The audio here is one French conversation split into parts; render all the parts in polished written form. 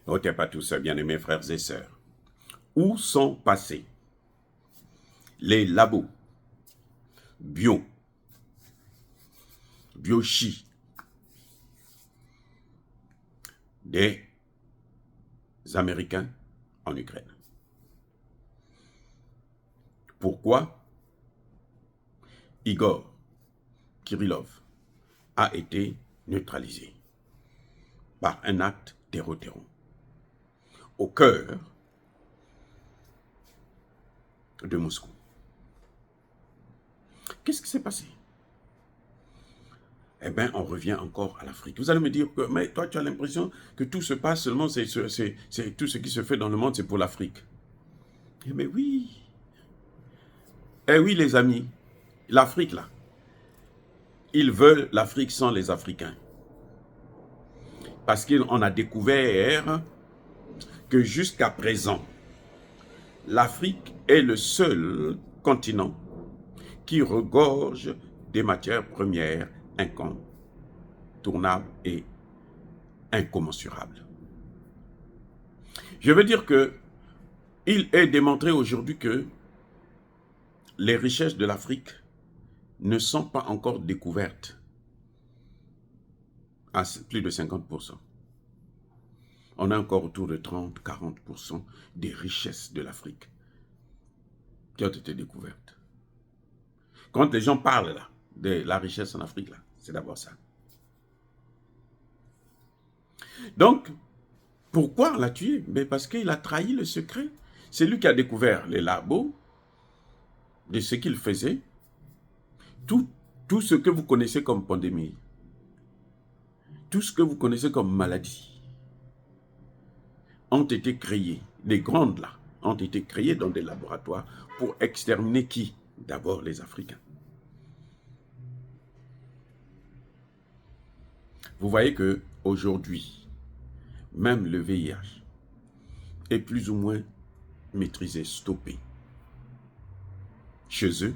Ôtez pas tout ça, bien-aimés frères et sœurs. Où sont passés les labos biochi des Américains en Ukraine? Pourquoi Igor Kirillov a été neutralisé par un acte terreau au cœur de Moscou? Qu'est-ce qui s'est passé? Eh bien, on revient encore à l'Afrique. Vous allez me dire que, mais toi, tu as l'impression que tout se passe seulement, c'est tout ce qui se fait dans le monde, c'est pour l'Afrique. Eh bien oui. Eh oui, les amis, l'Afrique, là, ils veulent l'Afrique sans les Africains. Parce qu'on a découvert que jusqu'à présent, l'Afrique est le seul continent qui regorge des matières premières incontournables et incommensurables. Je veux dire que il est démontré aujourd'hui que les richesses de l'Afrique ne sont pas encore découvertes à plus de 50%. On a encore autour de 30-40% des richesses de l'Afrique qui ont été découvertes. Quand les gens parlent là, de la richesse en Afrique, là, c'est d'abord ça. Donc, pourquoi on l'a tué? Mais parce qu'il a trahi le secret. C'est lui qui a découvert les labos de ce qu'il faisait. Tout ce que vous connaissez comme pandémie, tout ce que vous connaissez comme maladie, ont été créés, les grandes là, ont été créées dans des laboratoires pour exterminer qui? D'abord les Africains. Vous voyez que aujourd'hui, même le VIH est plus ou moins maîtrisé, stoppé chez eux,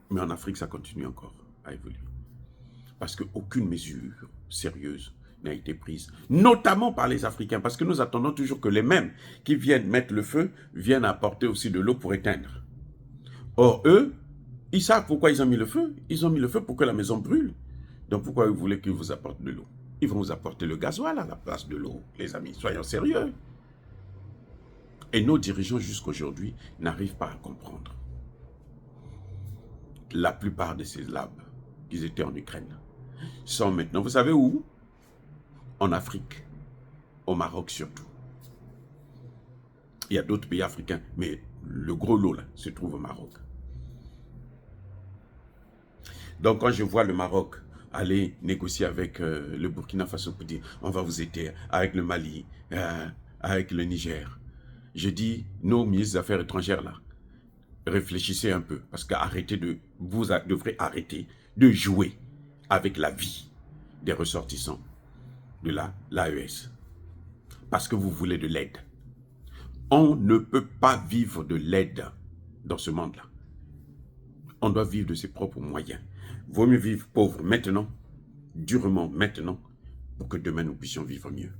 mais en Afrique, ça continue encore à évoluer. Parce qu'aucune mesure sérieuse n'a été prise, notamment par les Africains, parce que nous attendons toujours que les mêmes qui viennent mettre le feu viennent apporter aussi de l'eau pour éteindre. Or, eux, ils savent pourquoi ils ont mis le feu. Ils ont mis le feu pour que la maison brûle. Donc, pourquoi vous voulez qu'ils vous apportent de l'eau? Ils vont vous apporter le gasoil à la place de l'eau, les amis. Soyons sérieux. Et nos dirigeants, jusqu'aujourd'hui, n'arrivent pas à comprendre. La plupart de ces labs qui étaient en Ukraine sont maintenant, vous savez où? En Afrique, au Maroc surtout. Il y a d'autres pays africains, mais le gros lot là se trouve au Maroc. Donc quand je vois le Maroc aller négocier avec le Burkina Faso pour dire on va vous aider, avec le Mali, avec le Niger, je dis nos ministres des Affaires étrangères là, réfléchissez un peu, parce vous devrez arrêter de jouer avec la vie des ressortissants de l'AES. Parce que vous voulez de l'aide. On ne peut pas vivre de l'aide dans ce monde-là. On doit vivre de ses propres moyens. Vaut mieux vivre pauvre maintenant, durement maintenant, pour que demain nous puissions vivre mieux.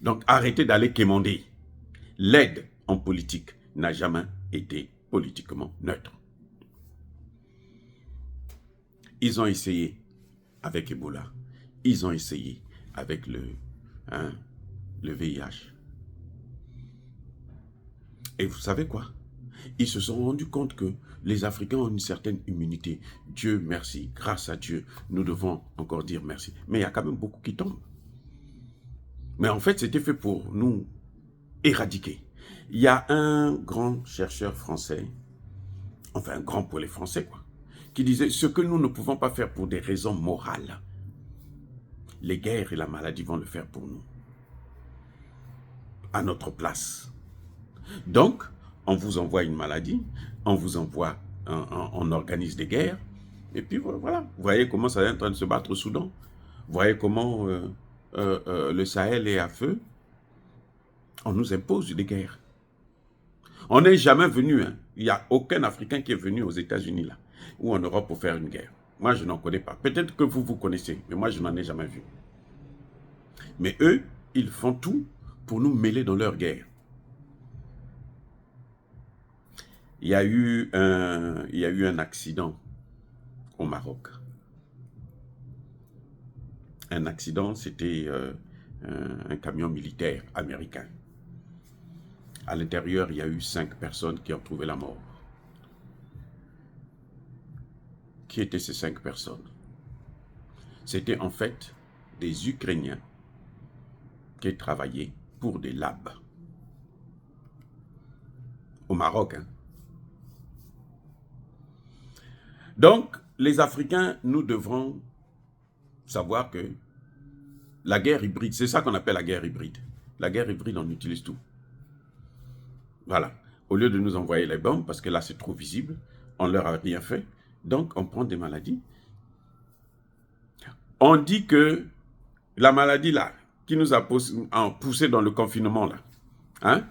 Donc arrêtez d'aller quémander. L'aide en politique n'a jamais été politiquement neutre. Ils ont essayé avec Ebola. Ils ont essayé avec le VIH. Et vous savez quoi? Ils se sont rendus compte que les Africains ont une certaine immunité. Dieu merci, grâce à Dieu, nous devons encore dire merci. Mais il y a quand même beaucoup qui tombent. Mais en fait, c'était fait pour nous éradiquer. Il y a un grand chercheur français, enfin un grand pour les Français, quoi, qui disait ce que nous ne pouvons pas faire pour des raisons morales, les guerres et la maladie vont le faire pour nous, à notre place. Donc, on vous envoie une maladie, on vous envoie, on organise des guerres, et puis voilà. Vous voyez comment ça est en train de se battre au Soudan. Vous voyez comment le Sahel est à feu. On nous impose des guerres. On n'est jamais venu, hein. Il n'y a aucun Africain qui est venu aux États-Unis là, ou en Europe pour faire une guerre. Moi, je n'en connais pas. Peut-être que vous connaissez, mais moi, je n'en ai jamais vu. Mais eux, ils font tout pour nous mêler dans leur guerre. Il y a eu un accident au Maroc. Un accident, c'était un camion militaire américain. À l'intérieur, il y a eu 5 personnes qui ont trouvé la mort. Qui étaient ces 5 personnes? C'était en fait des Ukrainiens qui travaillaient pour des labs. Au Maroc. Hein. Donc, les Africains, nous devrons savoir que la guerre hybride, c'est ça qu'on appelle la guerre hybride. La guerre hybride, on utilise tout. Voilà. Au lieu de nous envoyer les bombes, parce que là, c'est trop visible, on leur a rien fait. Donc, on prend des maladies. On dit que la maladie, là, qui nous a poussé dans le confinement, là, hein,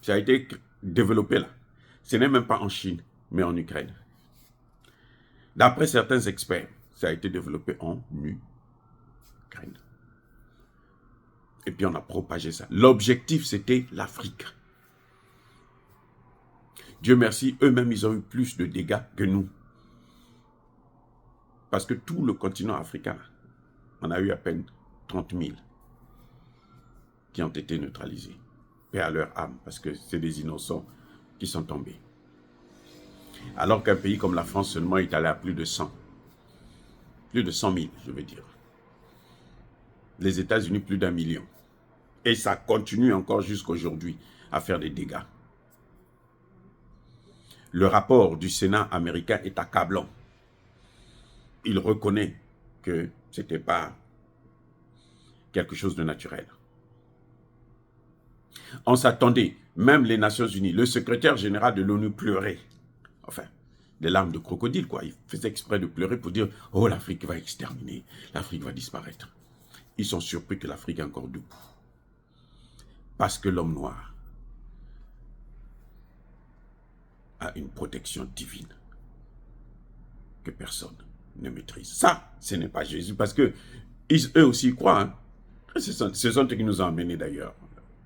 ça a été développé, là. Ce n'est même pas en Chine, mais en Ukraine. D'après certains experts, ça a été développé en Ukraine. Et puis, on a propagé ça. L'objectif, c'était l'Afrique. Dieu merci, eux-mêmes, ils ont eu plus de dégâts que nous. Parce que tout le continent africain, on a eu à peine 30 000 qui ont été neutralisés. Paix à leur âme, parce que c'est des innocents qui sont tombés. Alors qu'un pays comme la France seulement est allé à plus de 100. Plus de 100 000, je veux dire. Les États-Unis, plus d'1 million. Et ça continue encore jusqu'aujourd'hui à faire des dégâts. Le rapport du Sénat américain est accablant. Il reconnaît que ce n'était pas quelque chose de naturel. On s'attendait, même les Nations Unies, le secrétaire général de l'ONU pleurait. Enfin, des larmes de crocodile, quoi. Il faisait exprès de pleurer pour dire « Oh, l'Afrique va exterminer, l'Afrique va disparaître. » Ils sont surpris que l'Afrique est encore debout. Parce que l'homme noir a une protection divine que personne ne maîtrise. Ça, ce n'est pas Jésus, parce que eux aussi y croient. Hein. Ce sont eux qui nous ont amenés d'ailleurs,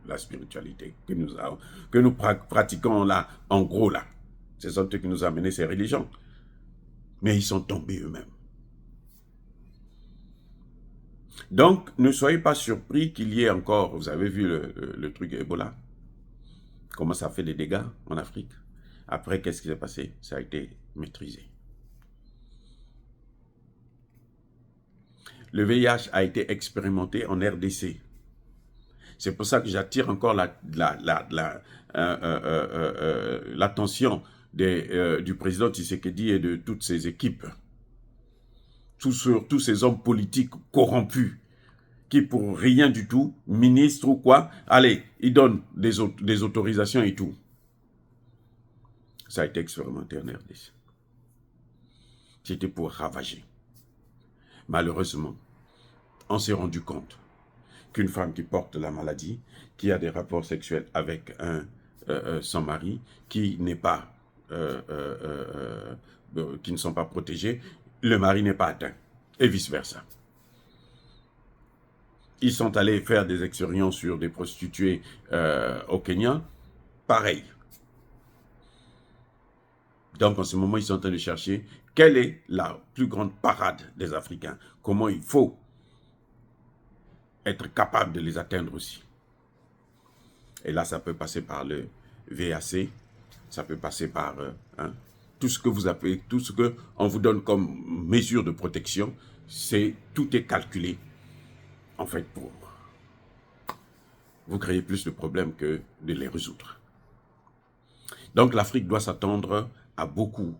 la spiritualité que nous pratiquons là, en gros là. Ce sont eux qui nous ont amenés ces religions. Mais ils sont tombés eux-mêmes. Donc, ne soyez pas surpris qu'il y ait encore, vous avez vu le truc Ebola, comment ça fait des dégâts en Afrique. Après, qu'est-ce qui s'est passé? Ça a été maîtrisé. Le VIH a été expérimenté en RDC. C'est pour ça que j'attire encore l'attention du président Tshisekedi et de toutes ses équipes. Tous ces hommes politiques corrompus qui pour rien du tout, ministres ou quoi, allez, ils donnent des autorisations et tout. Ça a été expérimenté en RDC. C'était pour ravager. Malheureusement, on s'est rendu compte qu'une femme qui porte la maladie, qui a des rapports sexuels avec son mari, qui n'est pas, qui ne sont pas protégés, le mari n'est pas atteint, et vice-versa. Ils sont allés faire des expériences sur des prostituées au Kenya, pareil. Donc en ce moment, ils sont en train de chercher quelle est la plus grande parade des Africains, comment il faut être capable de les atteindre aussi. Et là, ça peut passer par le VAC, ça peut passer par tout ce que vous appelez, tout ce qu'on vous donne comme mesure de protection, tout est calculé, en fait, pour vous créer plus de problèmes que de les résoudre. Donc l'Afrique doit s'attendre à beaucoup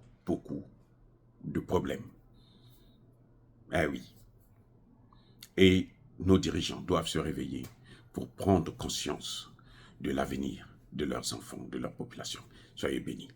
de problèmes. Eh oui. Et nos dirigeants doivent se réveiller pour prendre conscience de l'avenir de leurs enfants, de leur population. Soyez bénis.